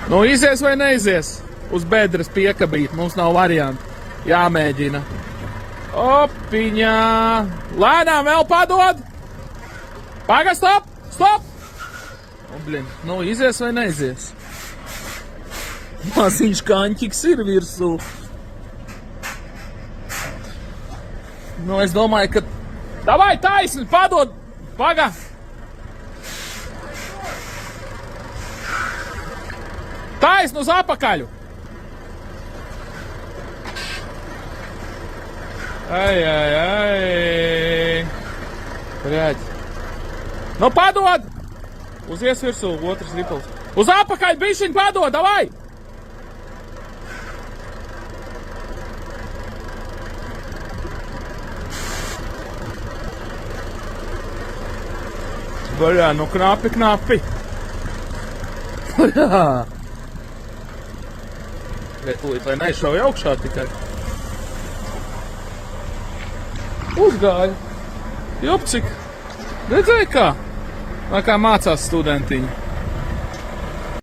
Nu, izies vai neizies? Uz bedres piekabīt, mums nav variantu. Jāmēģina. Opiņā! Lēnām vēl padod! Paga, stop! Stop! O, blin, nu, izies vai neizies? Maziņš kaņķiks ir virsū. Nu, es domāju, ka... Davai, taisni, padod! Paga! Taisni uz apakaļu! Ai. Redz. Nu, padod! Uzies virsū, otrs ripuls. Uz apakaļ, bišķiņ padod, davai! Vaļā, nu knapi. Vaļā. Tūlīt, lai nešauj augšā tikai. Uzgāja. Jopcik. Redzēji kā? Vai kā mācās studentiņi.